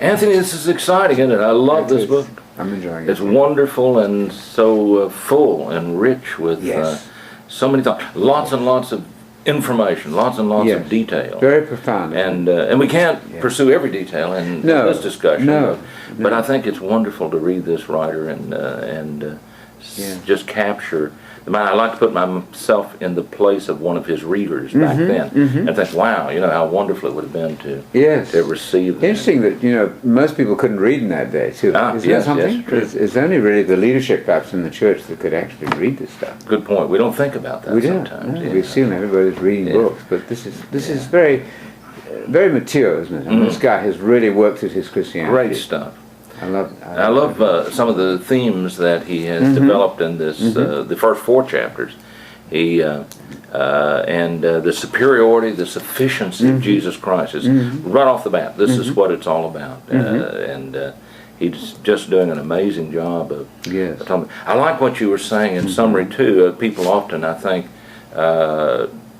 Anthony, this is exciting, isn't it? I love this book. I'm enjoying it. It's wonderful and so full and rich with so many thoughts. Lots and lots of information, lots and lots of detail. Very profound. And we can't pursue every detail in this discussion. But I think it's wonderful to read this writer and just capture the mind. I like to put myself in the place of one of his readers back then and think, wow, how wonderful it would have been to receive that. Interesting that, most people couldn't read in that day, too. Is that something? It's only really the leadership, perhaps, in the church that could actually read this stuff. Good point. We don't think about that sometimes. No, we assume everybody's reading books, but this is very, very mature, isn't it? And this guy has really worked at his Christianity. Great stuff. I love some of the themes that he has developed in this, the first 4 chapters. He and the superiority, the sufficiency of Jesus Christ is right off the bat. This is what it's all about, and he's just doing an amazing job of. Yes. I like what you were saying in summary too. People often, I think,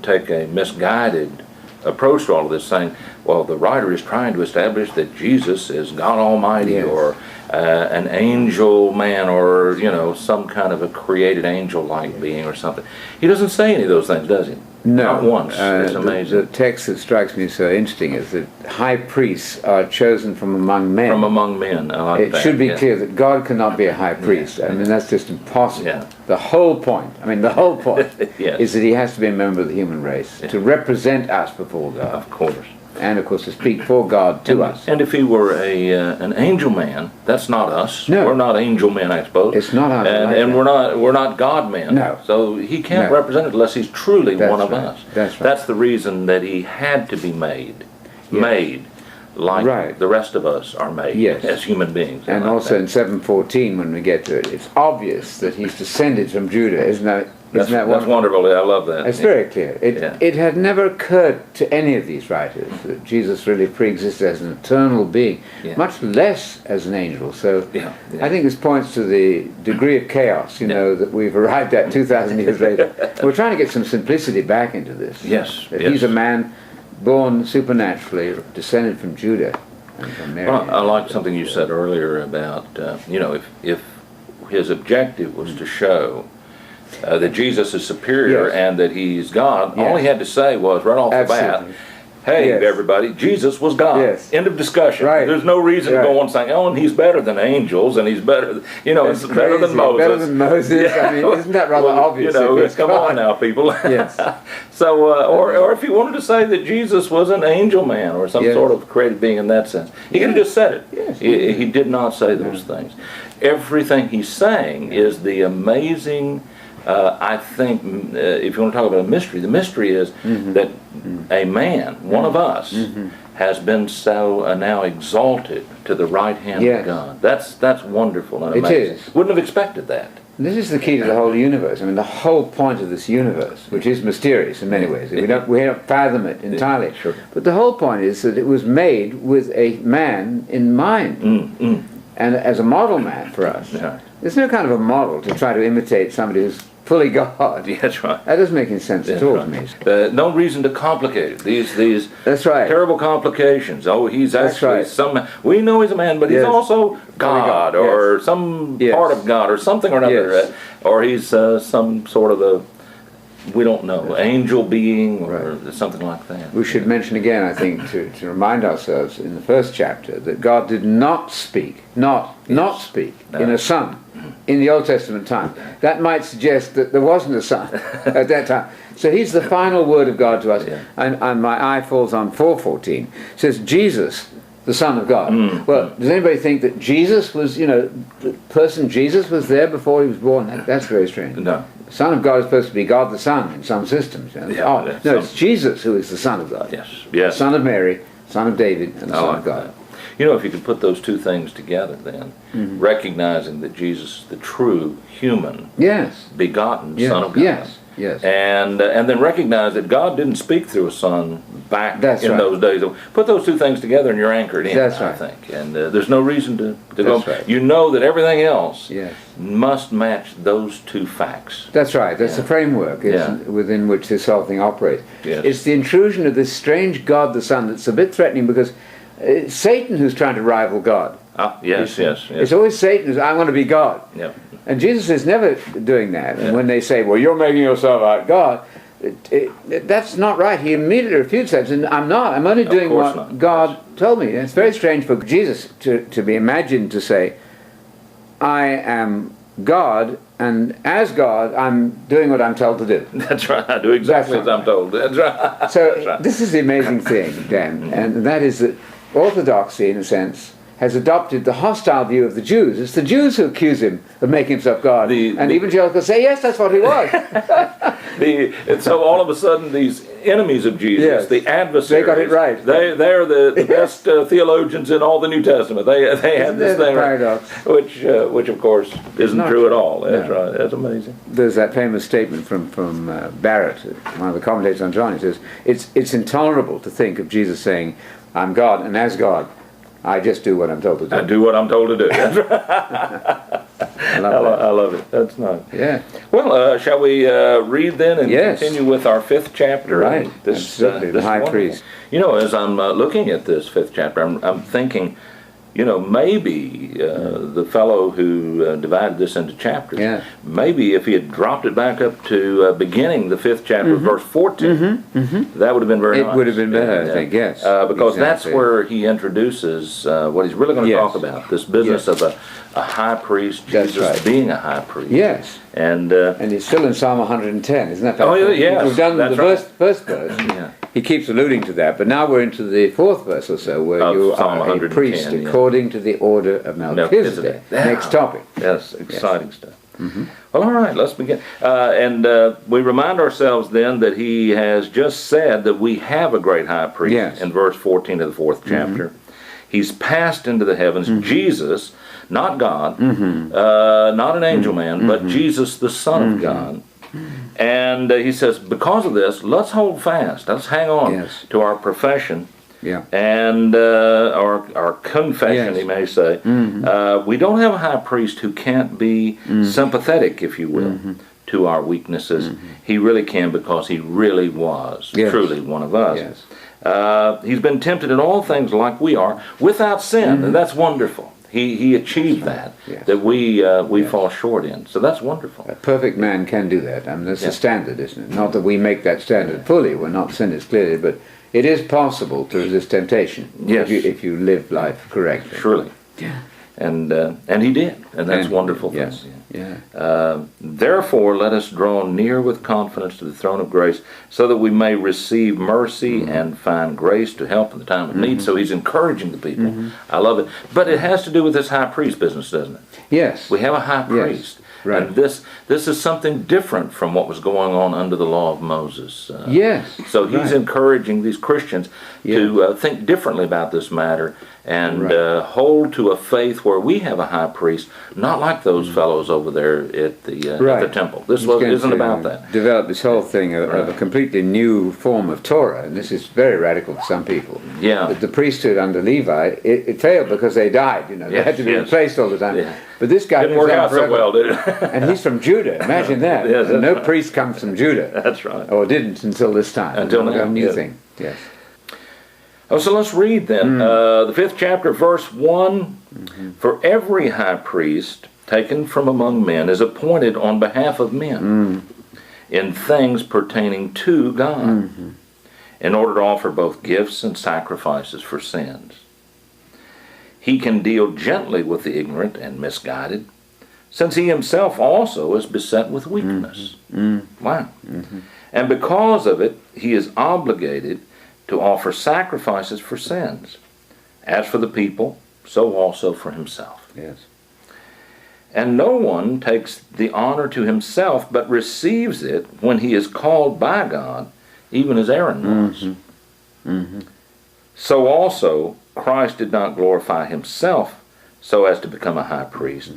take a misguided approach to all of this, saying, well, the writer is trying to establish that Jesus is God Almighty or an angel man or, some kind of a created angel-like being or something. He doesn't say any of those things, does he? No. Not once. It's amazing. The text that strikes me so interesting is that high priests are chosen from among men. From among men. I like that. It should be clear that God cannot be a high priest. I mean, that's just impossible. Yeah. The whole point is that he has to be a member of the human race to represent us before God. Of course. And, of course, to speak for God to us. And if he were an angel man, that's not us. No. We're not angel men, I suppose. It's not us. And we're not God men. No. So he can't represent it unless he's truly one of us. That's right. That's the reason that he had to be made like the rest of us are made as human beings. And also in 7:14, when we get to it, it's obvious that he's descended from Judah, isn't that? That's wonderful. I love that. It's very clear. It had never occurred to any of these writers that Jesus really pre-existed as an eternal being, much less as an angel. So I think this points to the degree of chaos, that we've arrived at 2,000 years later. We're trying to get some simplicity back into this. Yes. He's a man born supernaturally, descended from Judah and from Mary. Well, I like something you said earlier about, if his objective was to show that Jesus is superior and that he's God, all he had to say was right off the bat, hey, everybody, Jesus was God. Yes. End of discussion. Right. There's no reason to go on saying, and he's better than angels, and he's better, it's better than Moses. Better than Moses. I mean, isn't that rather obvious? Come on now, people. Yes. So, or if he wanted to say that Jesus was an angel man or some sort of created being in that sense, he could have just said it. Yes. He did not say those things. Everything he's saying is the amazing. I think if you want to talk about a mystery, the mystery is that a man, one of us, has been so now exalted to the right hand of God. That's wonderful and amazing. It is. Wouldn't have expected that. This is the key to the whole universe. I mean, the whole point of this universe, which is mysterious in many ways, we don't fathom it entirely. Sure. But the whole point is that it was made with a man in mind, and as a model man for us. Yeah. There's no kind of a model to try to imitate somebody who's fully God. Yeah, that's right. That doesn't make any sense at all to me. No reason to complicate it. These that's right. terrible complications. Oh, he's actually some. We know he's a man, but he's also God, or some part of God, or something or another, or he's some sort of a. We don't know, angel being or something like that. We should mention again, I think, to remind ourselves in the first chapter that God did not speak, not speak in a son in the Old Testament time. That might suggest that there wasn't a son at that time. So he's the final word of God to us. Yeah. And my eye falls on 4:14. It says, Jesus, the Son of God. Well, does anybody think that Jesus was, the person Jesus was there before he was born? That's very strange. No. The Son of God is supposed to be God the Son in some systems. It's Jesus who is the Son of God. Yes. Son of Mary, Son of David, and the Son of God. If you could put those two things together then, recognizing that Jesus is the true human, begotten Son of God. Yes. And then recognize that God didn't speak through a son back in those days. Put those two things together and you're anchored in, I think. And there's no reason to go. Right. You know that everything else must match those two facts. That's right. That's the framework within which this whole thing operates. Yes. It's the intrusion of this strange God the Son that's a bit threatening because It's Satan who's trying to rival God. Yes. It's always Satan who's, I want to be God. Yep. And Jesus is never doing that. And when they say, well, you're making yourself out God, that's not right. He immediately refutes that. And I'm not. I'm only doing what God told me. And it's very strange for Jesus to be imagined to say, I am God, and as God, I'm doing what I'm told to do. That's right. I do exactly as I'm told. That's right. So That's right. this is the amazing thing, Dan, and that is that orthodoxy, in a sense, has adopted the hostile view of the Jews. It's the Jews who accuse him of making himself God. And evangelicals say, yes, that's what he was. And so all of a sudden, these enemies of Jesus, Yes. the adversaries, They got it right. They're the best theologians in all the New Testament. They had this thing, paradox? which of course isn't not true at true. all. That's No. right. That's amazing. There's that famous statement from Barrett, one of the commentators on John. He says, it's intolerable to think of Jesus saying, I'm God, and as God, I just do what I'm told to do. I do what I'm told to do. That's right. I love it. That's nice. Yeah. Well, shall we read then and Yes. continue with our 5th chapter? Right. Absolutely. The high wonderful. priest. You know, as I'm looking at this 5th chapter, I'm thinking, you know, maybe the fellow who divided this into chapters, maybe if he had dropped it back up to beginning the 5th chapter, verse 14, that would have been very nice. It would have been better, I think, yes. Because that's Exactly. where he introduces what he's really going to talk about, this business of a high priest, That's Jesus right. being a high priest. Yes. And it's still in Psalm 110, isn't that? Oh, yes. We've done That's the right. first verse. Yeah. He keeps alluding to that, but now we're into the 4th verse or so, where Of you Psalm are a 110, priest according to the order of Melchizedek. Next topic. Yes, exciting stuff. Well, all right, let's begin. And we remind ourselves then that he has just said that we have a great high priest in verse 14 of the 4th chapter. He's passed into the heavens. Jesus, not God, not an angel man, but Jesus, the Son of God. And he says, because of this, let's hold fast. Let's hang on to our profession. And our confession, he may say. We don't have a high priest who can't be sympathetic, if you will, to our weaknesses. He really can, because he really was truly one of us. He's been tempted in all things like we are, without sin, and that's wonderful. He achieved that we fall short in. So that's wonderful. A perfect man can do that. I mean, that's the standard, isn't it? Not that we make that standard fully. We're not sinners clearly, but it is possible to resist temptation if you live life correctly. Surely. And he did, and that's wonderful. Therefore, let us draw near with confidence to the throne of grace, so that we may receive mercy and find grace to help in the time of need. So he's encouraging the people. I love it. But it has to do with this high priest business, doesn't it? Yes. We have a high priest. Right. And this is something different from what was going on under the law of Moses. So he's encouraging these Christians to think differently about this matter and hold to a faith where we have a high priest, not like those fellows over there at the temple. This isn't about that. Develop this whole thing of a completely new form of Torah, and this is very radical for some people. The priesthood under Levi, it failed because they died. You know, they had to be replaced all the time. But this guy didn't work out so well, did it? And he's from Judah. Imagine that. And no priest comes from Judah. That's right. Or didn't until this time. Until now. A new thing. Yes. Oh, so let's read then. The 5th chapter, verse 1. For every high priest taken from among men is appointed on behalf of men in things pertaining to God, in order to offer both gifts and sacrifices for sins. He can deal gently with the ignorant and misguided, since he himself also is beset with weakness. Wow. And because of it, he is obligated to offer sacrifices for sins. As for the people, so also for himself. And no one takes the honor to himself, but receives it when he is called by God, even as Aaron was. So also, Christ did not glorify himself so as to become a high priest,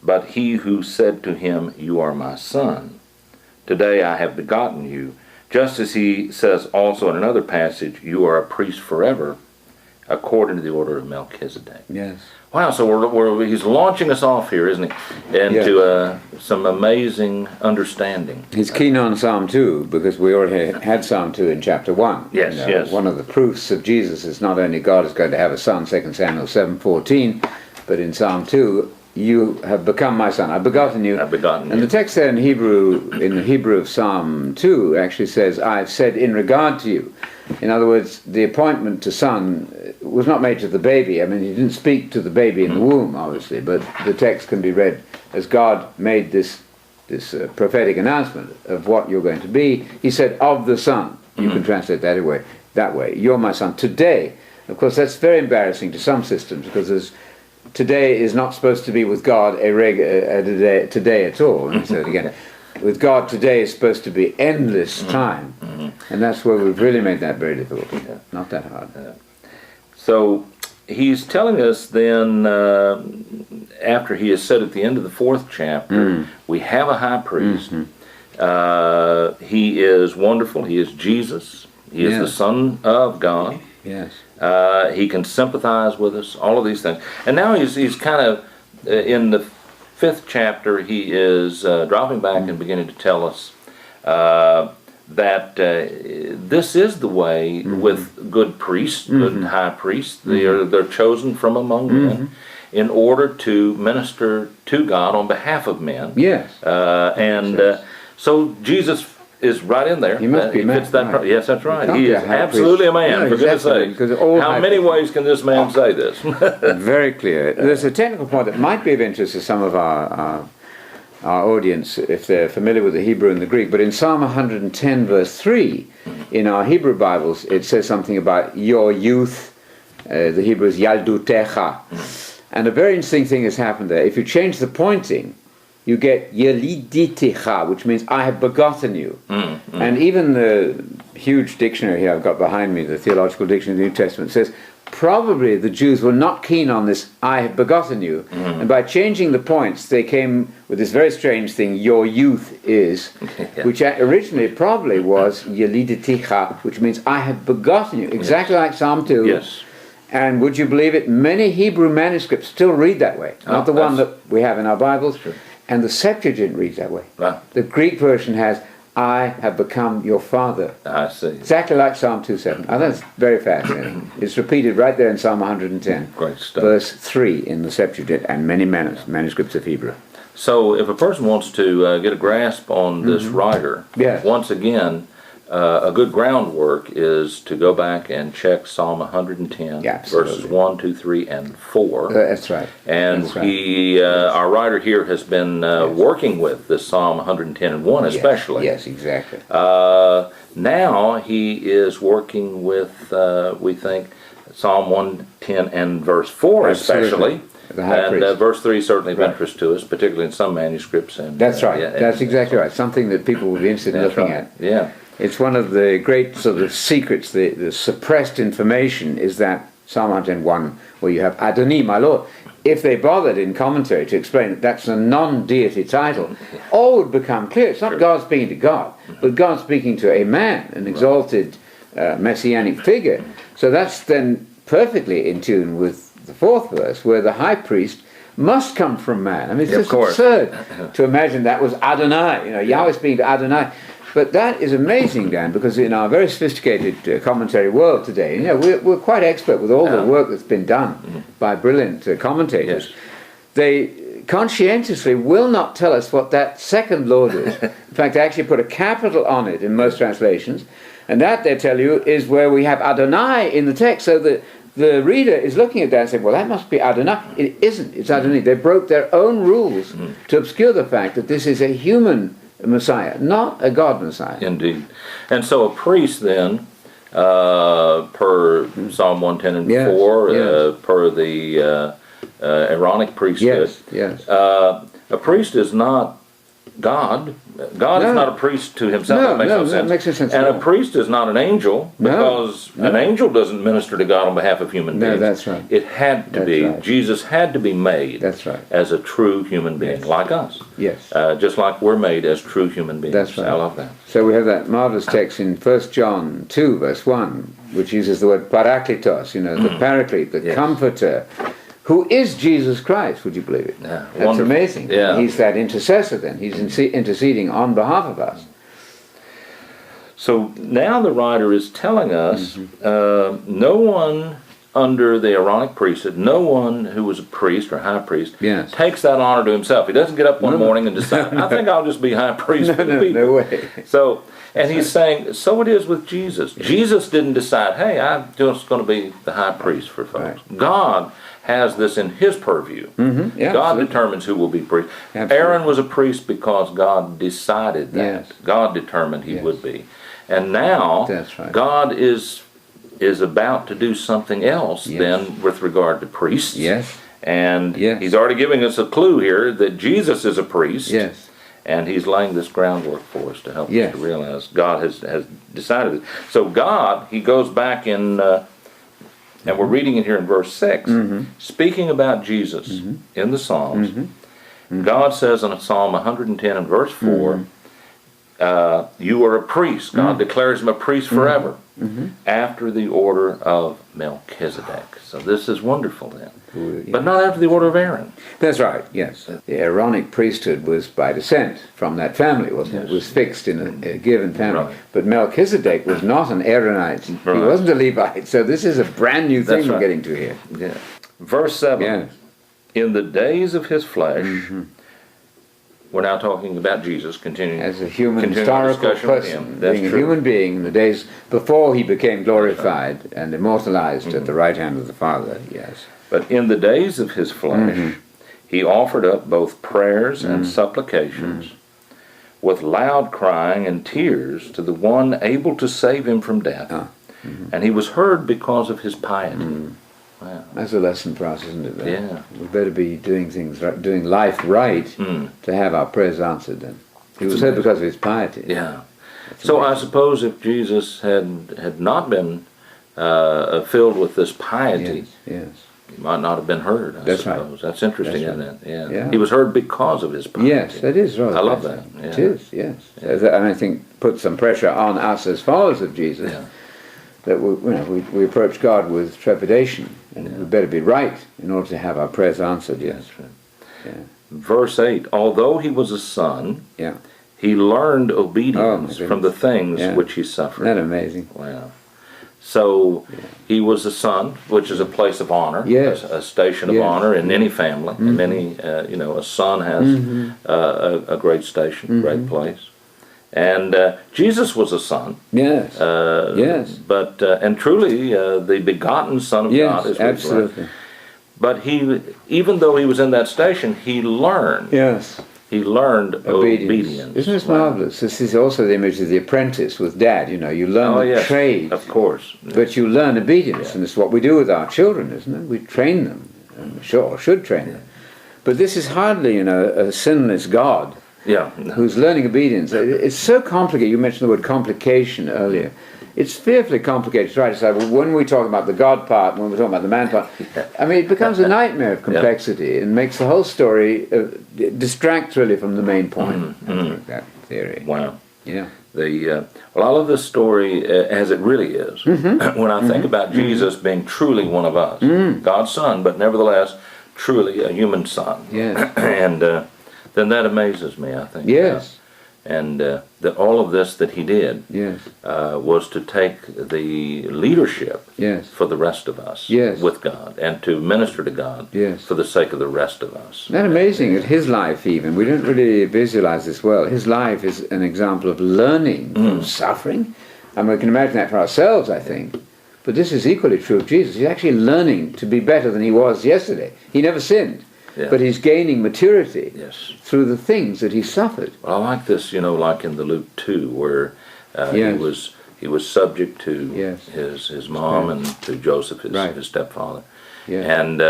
but he who said to him, "You are my son. Today I have begotten you." Just as he says also in another passage, "You are a priest forever, according to the order of Melchizedek. Yes. Wow, so he's launching us off here, isn't he, into some amazing understanding. He's keen on Psalm 2 because we already had Psalm 2 in chapter 1. Yes, yes. One of the proofs of Jesus is not only God is going to have a son, 2 Samuel 7:14, but in Psalm 2, you have become my son. I've begotten you. I've begotten you. And the text there in the Hebrew of Psalm 2 actually says, I've said in regard to you. In other words, the appointment to son was not made to the baby. I mean, he didn't speak to the baby in the womb, obviously, but the text can be read as God made this prophetic announcement of what you're going to be. He said, of the son. You can translate that way. You're my son. Today, of course, that's very embarrassing to some systems because today is not supposed to be with God today at all. Let me say it again. With God, today is supposed to be endless time. And that's where we've really made that very difficult. Not that hard. So he's telling us then, after he has said at the end of the 4th chapter, we have a high priest. He is wonderful. He is Jesus. He is the Son of God. Yes. He can sympathize with us, all of these things. And now he's kind of, in the 5th chapter, he is dropping back and beginning to tell us that this is the way with good priests, good high priests. They're chosen from among men in order to minister to God on behalf of men. Yes. So Jesus is right in there. He must be a man. Right. Yes, that's right. He is a high absolutely a man, for goodness sake. How How many ways can this man say this? Very clear. There's a technical point that might be of interest to some of our audience if they're familiar with the Hebrew and the Greek. But in Psalm 110 verse 3, in our Hebrew Bibles, it says something about your youth. The Hebrew is yaldutecha. And a very interesting thing has happened there. If you change the pointing, you get yeliditicha, which means I have begotten you. And even the huge dictionary here I've got behind me, the Theological Dictionary of the New Testament, says probably the Jews were not keen on this I have begotten you. And by changing the points, they came with this very strange thing, your youth is, which originally probably was yeliditicha, which means I have begotten you, exactly like Psalm 2. Yes. And would you believe it, many Hebrew manuscripts still read that way. Not the one that we have in our Bibles. Sure. And the Septuagint reads that way. Wow. The Greek version has, I have become your father. I see. Exactly like Psalm 2:7. Oh, that's very fascinating. It's repeated right there in Psalm 110. Great stuff. Verse 3 in the Septuagint and many manuscripts of Hebrew. So if a person wants to get a grasp on this writer, once again, a good groundwork is to go back and check Psalm 110, verses 1, 2, 3, and 4. That's right. And that's right. Our writer here has been working with this Psalm 110 and 1 especially. Yes, exactly. Now he is working with, we think, Psalm 110 and verse 4 especially. And verse 3 is certainly of interest to us, particularly in some manuscripts. And that's right. That's exactly right. Something that people would be interested in looking at. Yeah. It's one of the great sort of secrets, the suppressed information is that Psalm 101, where you have Adoni, my Lord. If they bothered in commentary to explain that that's a non-deity title, all would become clear. It's not God speaking to God, but God speaking to a man, an exalted messianic figure. So that's then perfectly in tune with the 4th verse, where the high priest must come from man. I mean, it's just absurd to imagine that was Adonai, Yahweh speaking to Adonai. But that is amazing, Dan, because in our very sophisticated commentary world today, we're quite expert with all the work that's been done by brilliant commentators. Yes. They conscientiously will not tell us what that second Lord is. In fact, they actually put a capital on it in most translations, and that, they tell you, is where we have Adonai in the text, so that the reader is looking at that and saying, well, that must be Adonai. It isn't. It's Adonai. They broke their own rules to obscure the fact that this is a human Messiah, not a God Messiah. Indeed. And so a priest then, per Psalm 110 and 4, per the Aaronic priesthood, a priest is not God is No. not a priest to himself. No, That makes no, no that sense. makes no sense And at a all. priest is not an angel, No, because no. an angel doesn't minister to God on behalf of human No, beings. that's right. It had to That's be, right. Jesus had to be made That's right. as a true human being, Yes. like us. Yes. Just like we're made as true human beings. That's right. I love that. So we have that marvelous text in 1 John 2, verse 1, which uses the word parakletos, the paraclete, the Yes. comforter, who is Jesus Christ, would you believe it? Yeah, That's wonderful. amazing. Yeah. He's that intercessor then. He's interceding on behalf of us. So now the writer is telling us no one under the Aaronic priesthood, no one who was a priest or high priest, Yes. takes that honor to himself. He doesn't get up one No. morning and decide, I think I'll just be high priest for the people. No way. So, and he's saying, so it is with Jesus. Jesus didn't decide, hey, I'm just going to be the high priest for folks. Right. God has this in his purview. Yeah, God absolutely. determines who will be priest. Absolutely. Aaron was a priest because God decided that. Yes. God determined he Yes. would be. And now That's right. God is about to do something else Yes. then with regard to priests. Yes. And Yes. he's already giving us a clue here that Jesus is a priest. Yes. And he's laying this groundwork for us to help Yes. us to realize God has decided it. So God, he goes back in, and we're reading it here in verse 6, speaking about Jesus in the Psalms. God says in Psalm 110 and verse 4, you are a priest. God declares him a priest forever, after the order of Melchizedek. So this is wonderful then. But not after the order of Aaron. That's right, yes. The Aaronic priesthood was by descent from that family, wasn't it? It was fixed in a given family. Right. But Melchizedek was not an Aaronite. Right. He wasn't a Levite. So this is a brand new thing That's we're right. getting to here. Yeah. Verse 7. Yes. In the days of his flesh, we're now talking about Jesus, continuing As a human continuing our historical discussion with person, him. That's being a true. human being in the days before he became glorified and immortalized at the right hand of the Father, yes. But in the days of his flesh, he offered up both prayers and supplications with loud crying and tears to the one able to save him from death. And he was heard because of his piety. Wow. That's a lesson for us, isn't it? Then? Yeah. We better be doing things right, doing life right to have our prayers answered then. He was heard because of his piety. Yeah. So I suppose if Jesus had not been filled with this piety, Yes. he might not have been heard, I That's right. suppose. That's interesting, That's isn't it? Yeah. Yeah. He was heard because of his piety. Yes, that is right. I love that. Yeah. It is, yes. And I think puts some pressure on us as followers of Jesus. Yeah. That we approach God with trepidation, and we better be right in order to have our prayers answered. Yes. That's right. Yeah. Verse 8, although he was a son, Yeah. he learned Oh, obedience my from the things Yeah. which he Isn't suffered. that amazing? Wow. So he was a son, which is a place of honor, Yes. a station of Yes. honor in any family. In any, a son has a great station, great place. And Jesus was a son. Yes. Yes. But and truly, the begotten Son of Yes, God is what he was. absolutely. But he, even though he was in that station, he learned. Yes. He learned obedience. Isn't this Wow. marvelous? This is also the image of the apprentice with Dad. You learn Oh, the yes, trade, of course. but you learn obedience, Yeah. and it's what we do with our children, isn't it? We train them, or should train them. But this is hardly, a sinless God Yeah. who's learning obedience. It's so complicated. You mentioned the word complication earlier. It's fearfully complicated to try to say, well, when we talk about the God part, when we talk about the man part, I mean, it becomes a nightmare of complexity and makes the whole story distract really from the main point. I think that theory. Wow. Yeah. Well, I love this story as it really is. When I think about Jesus being truly one of us, God's Son, but nevertheless truly a human son. Yes. And then that amazes me, I think. Yes. And that all of this that he did Yes. was to take the leadership Yes. for the rest of us Yes. with God, and to minister to God Yes. for the sake of the rest of us. Isn't that amazing? At his life even, we don't really visualize this well. His life is an example of learning from suffering. And we can imagine that for ourselves, I think. But this is equally true of Jesus. He's actually learning to be better than he was yesterday. He never sinned. Yeah. But he's gaining maturity Yes. through the things that he suffered. Well, I like this, like in the Luke 2, where Yes. he was subject to Yes. his mom Right. and to Joseph, Right. his stepfather. Yes. And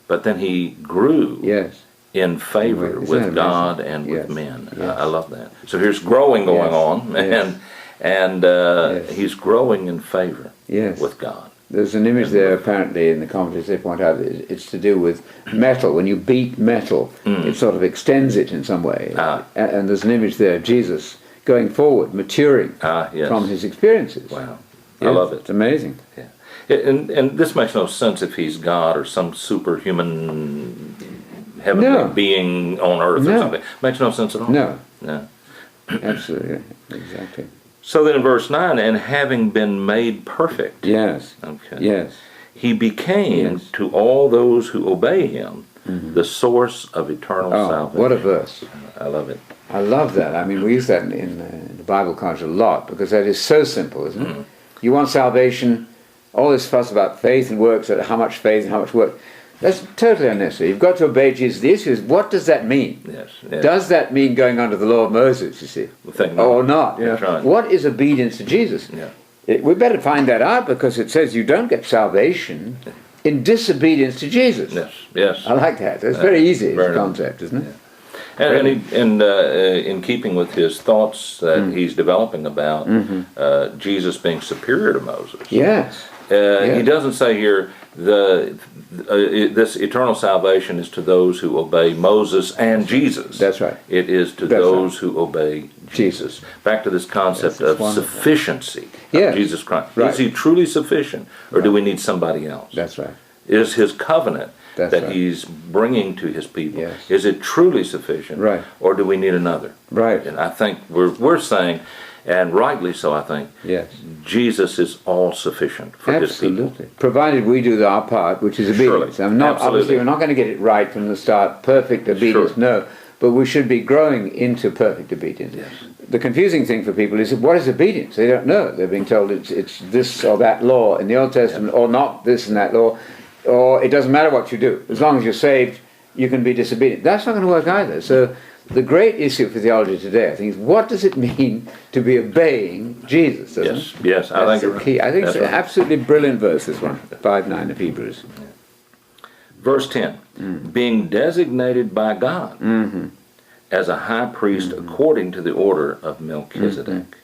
but then he grew Yes. in favor Isn't with that God amazing? and Yes. with men. Yes. I love that. So here's growing going Yes. on, Yes. and Yes. he's growing in favor Yes. with God. There's an image there, apparently, in the commentaries they point out, it's to do with metal. When you beat metal, it sort of extends it in some way. And there's an image there of Jesus going forward, maturing Yes. from his experiences. Wow. I Yes, love it. It's amazing. Yeah. And this makes no sense if he's God or some superhuman heavenly No. being on earth or No. something. Makes no sense at all. No, No. absolutely, exactly. So then in verse 9, and having been made perfect. Yes, Okay. yes, He became Yes. to all those who obey him the source of eternal oh, salvation. what a verse. I love it. I love that. I mean, we use that in the Bible culture a lot because that is so simple, isn't it? You want salvation, all this fuss about faith and works, how much faith and how much work, that's totally unnecessary. You've got to obey Jesus. The issue is, what does that mean? Yes. Yes. Does that mean going under the law of Moses, you see? Or not? You know? That's right. What is obedience to Jesus? Yeah. We better find that out because it says you don't get salvation in disobedience to Jesus. Yes. Yes. I like that. It's very easy very as a concept, isn't it? And in keeping with his thoughts that he's developing about Jesus being superior to Moses, Yes. he doesn't say here this eternal salvation is to those who obey Moses and Jesus. That's right. It is to That's those who obey Jesus. Back to this concept Yes, it's of wonderful. sufficiency Yes. of Jesus Christ. Right. Is he truly sufficient, or do we need somebody else? That's right. Is his covenant That's that right. he's bringing to his people, Yes. is it truly sufficient, Right. or do we need another? Right. And I think we're saying, and rightly so, I think, Yes. Jesus is all sufficient for his people. Absolutely. Provided we do our part, which is obedience. Surely. I'm not, Absolutely. obviously, we're not going to get it right from the start, perfect obedience, Sure. no. But we should be growing into perfect obedience. Yes. The confusing thing for people is, what is obedience? They don't know. They're being told it's this or that law in the Old Testament, or not this and that law, or it doesn't matter what you do. As long as you're saved, you can be disobedient. That's not going to work either. So the great issue for theology today, I think, is what does it mean to be obeying Jesus? Doesn't Yes, it? yes, I That's think the key. I think that's it's an right. absolutely brilliant verse, this one, 5:9 of Hebrews. Verse 10, being designated by God as a high priest according to the order of Melchizedek.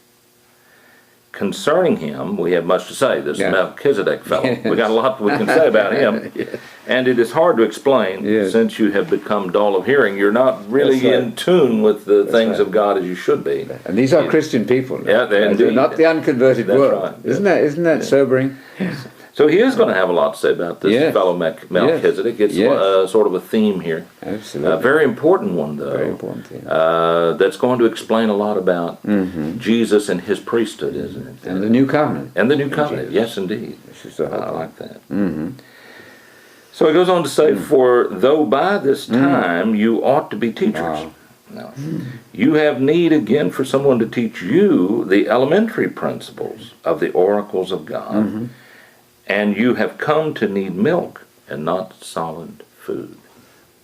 Concerning him, we have much to say. This Yes. Melchizedek fellow. Yes. We got a lot we can say about him. Yes. And it is hard to explain Yes. since you have become dull of hearing. You're not really That's right. in tune with the things right. of God as you should be. And these are Christian people. Yeah, they're indeed. not the unconverted That's world. right. Isn't that sobering? So he is going to have a lot to say about this Yes. fellow Melchizedek. It's Yes. sort of a theme here. Absolutely. A very important one, though. Very important thing. That's going to explain a lot about Jesus and his priesthood, isn't it? And the new covenant. And the new covenant. Jesus. Yes, indeed. This is the whole I point. like that. So he goes on to say, for though by this time you ought to be teachers. Wow. No. You have need again for someone to teach you the elementary principles of the oracles of God. And you have come to need milk and not solid food.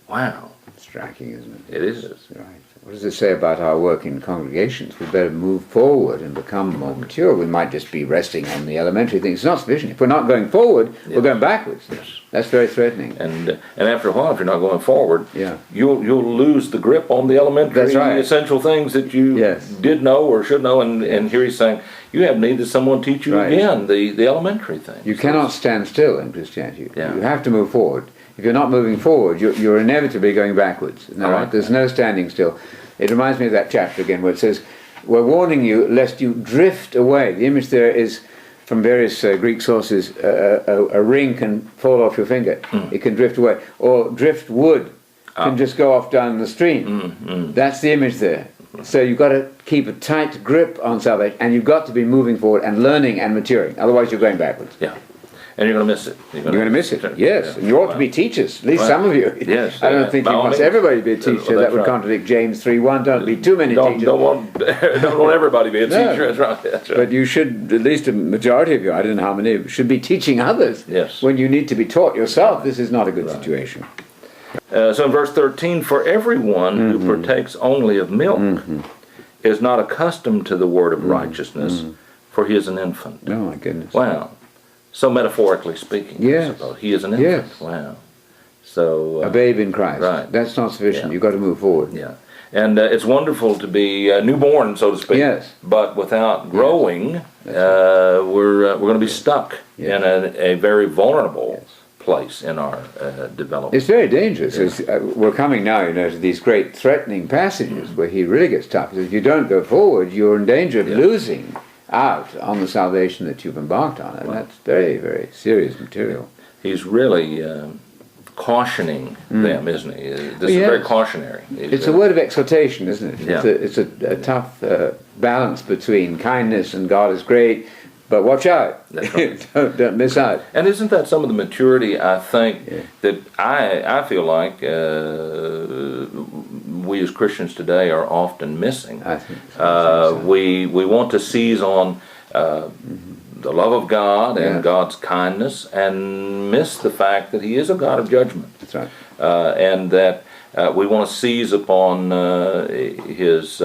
Wow. Striking, isn't it? It is. Right. What does it say about our work in congregations? We better move forward and become more mature. We might just be resting on the elementary things. It's not sufficient. If we're not going forward, we're going backwards. Yes. That's very threatening. And after a while, if you're not going forward, Yeah. you'll lose the grip on the elementary That's right. essential things that you Yes. did know or should know. And here he's saying, you have need that someone teach you Right. again the elementary things. You cannot stand still in Christianity. Yeah. You have to move forward. If you're not moving forward, you're inevitably going backwards. Isn't that I right? like There's that. no standing still. It reminds me of that chapter again where it says, we're warning you lest you drift away. The image there is from various Greek sources. A ring can fall off your finger. It can drift away. Or driftwood can just go off down the stream. That's the image there. So you've got to keep a tight grip on salvation, and you've got to be moving forward and learning and maturing. Otherwise, you're going backwards. Yeah. And you're going to miss it. You're going to miss it. Yes, and you ought to be teachers. At least Right. some of you. Yes, I don't think by you all must means. everybody be a teacher. Well, That would that's right. contradict James 3:1. Don't be too many Don't teachers. don't want everybody to be a No. teacher. That's right. That's right. But you should, at least a majority of you, I don't know how many, should be teaching others. Yes. When you need to be taught yourself. This is not a good situation. So in verse 13, for everyone who partakes only of milk is not accustomed to the word of righteousness, for he is an infant. Oh my goodness. Wow. So metaphorically speaking, I Yes. suppose. He is an infant. Yes. Wow. So a babe in Christ. right. That's not sufficient. Yeah. You've got to move forward. Yeah. And it's wonderful to be newborn, so to speak. Yes. But without growing, we're going to be stuck in a very vulnerable place in our development. It's very dangerous. We're coming now, to these great threatening passages where he really gets tough. If you don't go forward, you're in danger of losing out on the salvation that you've embarked on, and that's very, very serious material. He's really cautioning them, isn't he? This is very cautionary. It's a word of exhortation, isn't it? Yeah. It's a tough balance between kindness and God is great, but watch out. That's right. don't miss out. And isn't that some of the maturity, I think, that I feel like we as Christians today are often missing? I think so. We want to seize on the love of God and God's kindness and miss the fact that He is a God of judgment. That's right. And that we want to seize upon His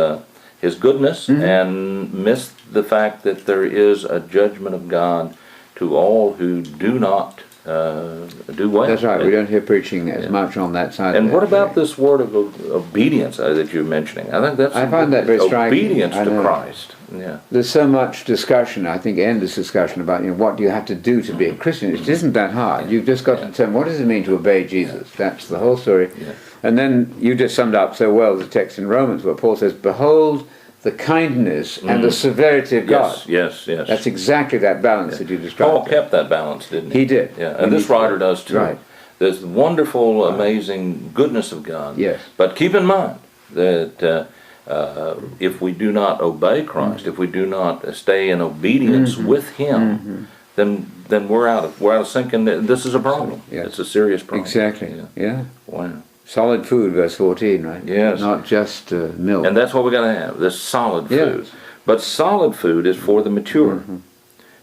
goodness and miss the fact that there is a judgment of God to all who do not do well. That's right. We don't hear preaching as much on that side. And of what about this word of obedience that you're mentioning? I think I find that very striking. Obedience to Christ. Yeah. There's so much discussion, I think endless discussion about what do you have to do to be a Christian. It isn't that hard. You've just got to determine what does it mean to obey Jesus. That's the whole story. Yeah. And then you just summed up so well the text in Romans where Paul says, behold the kindness and the severity of God. Yes. That's exactly that balance that you described. Paul kept that balance, didn't he? He did. Yeah, and this writer does too. Right. There's the wonderful, amazing goodness of God. Yes. But keep in mind that if we do not obey Christ, if we do not stay in obedience with Him, then we're out of sync, and this is a problem. Yes. It's a serious problem. Exactly. Yeah. Wow. Solid food, verse 14, right? Yes. Not just milk. And that's what we got to have, this solid food. Yes. But solid food is for the mature,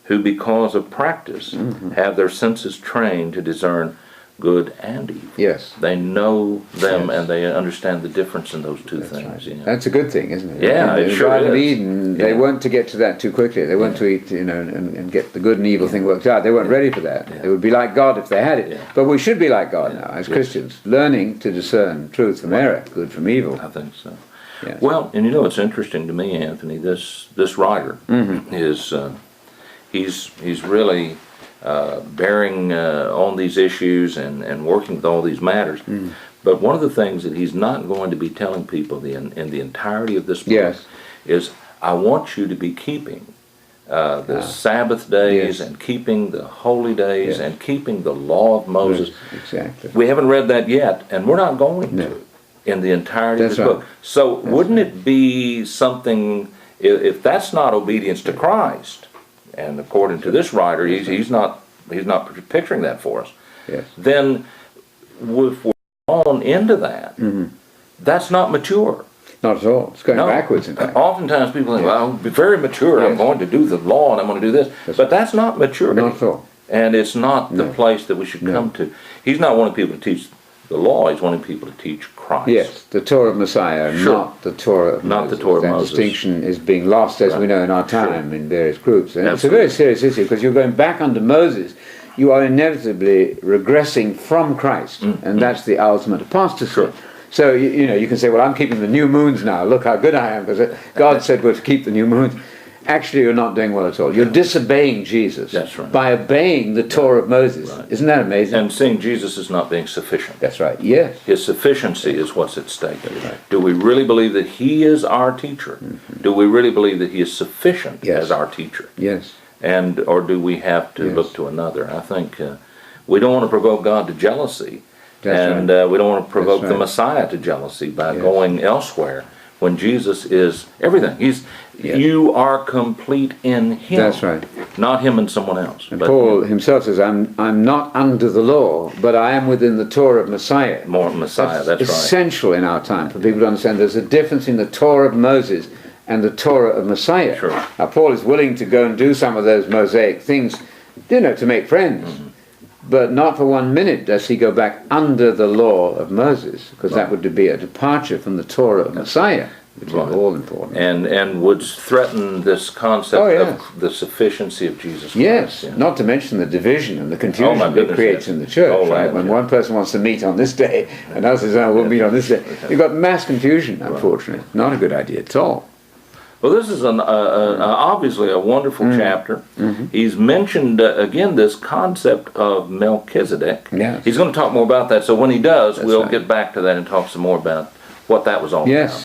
who because of practice have their senses trained to discern good and evil. Yes. They know them and they understand the difference in those two things. Right. That's a good thing, isn't it? Yeah, in it the sure Garden of is. Eden, they weren't to get to that too quickly. They weren't to eat, and get the good and evil thing worked out. They weren't ready for that. They would be like God if they had it. But we should be like God now, as Christians, learning to discern truth from error, good from evil. I think so. Yes. Well, and it's interesting to me, Anthony, this writer is, he's really bearing on these issues and working with all these matters. But one of the things that he's not going to be telling people in the entirety of this book is, I want you to be keeping the Sabbath days and keeping the holy days and keeping the law of Moses. Exactly. We haven't read that yet, and we're not going to in the entirety of this book. So wouldn't it be something, if that's not obedience to Christ, and according to this writer, he's not picturing that for us. Yes. Then, if we're on into that, that's not mature. Not at all. It's going backwards, in fact. Oftentimes people think, well, I'm very mature. I'm going to do the law and I'm going to do this. But that's not maturity. Not at all. And it's not the place that we should come to. He's not wanting people to teach the law. He's wanting people to teach Christ. Yes, the Torah of Messiah, not the Torah of Moses. Not the Torah of that Moses. distinction is being lost, as we know, in our time in various groups. And it's a very serious issue, because you're going back under Moses. You are inevitably regressing from Christ, and that's the ultimate apostasy. So, you can say, well, I'm keeping the new moons now. Look how good I am, because God said we're to keep the new moons. Actually, you're not doing well at all. You're disobeying Jesus by obeying the Torah of Moses. Isn't that amazing? And seeing Jesus as not being sufficient. That's right, yes. His sufficiency is what's at stake. Do we really believe that He is our teacher? Do we really believe that He is sufficient as our teacher? Yes. Or do we have to look to another? I think we don't want to provoke God to jealousy. We don't want to provoke the Messiah to jealousy by going elsewhere when Jesus is everything. You are complete in Him. That's right. Not Him and someone else. And Paul himself says, I'm not under the law, but I am within the Torah of Messiah. More Messiah, that's right. Essential in our time for people to understand there's a difference in the Torah of Moses and the Torah of Messiah. Sure. Now, Paul is willing to go and do some of those Mosaic things, to make friends. But not for 1 minute does he go back under the law of Moses, because that would be a departure from the Torah of Messiah. which Right. is all important. And would threaten this concept Oh, yes. of the sufficiency of Jesus Christ. Yes, Yeah. not to mention the division and the Oh, confusion my it goodness, creates yes. in the church, Oh, right? yeah, When yeah. one person wants to meet on this day and others says, "Oh, we'll meet on this day." You've got mass confusion, unfortunately. Not a good idea at all. Well, this is obviously a wonderful chapter. He's mentioned, again, this concept of Melchizedek. Yes. He's going to talk more about that, so when he does, That's we'll right. get back to that and talk some more about what that was all Yes.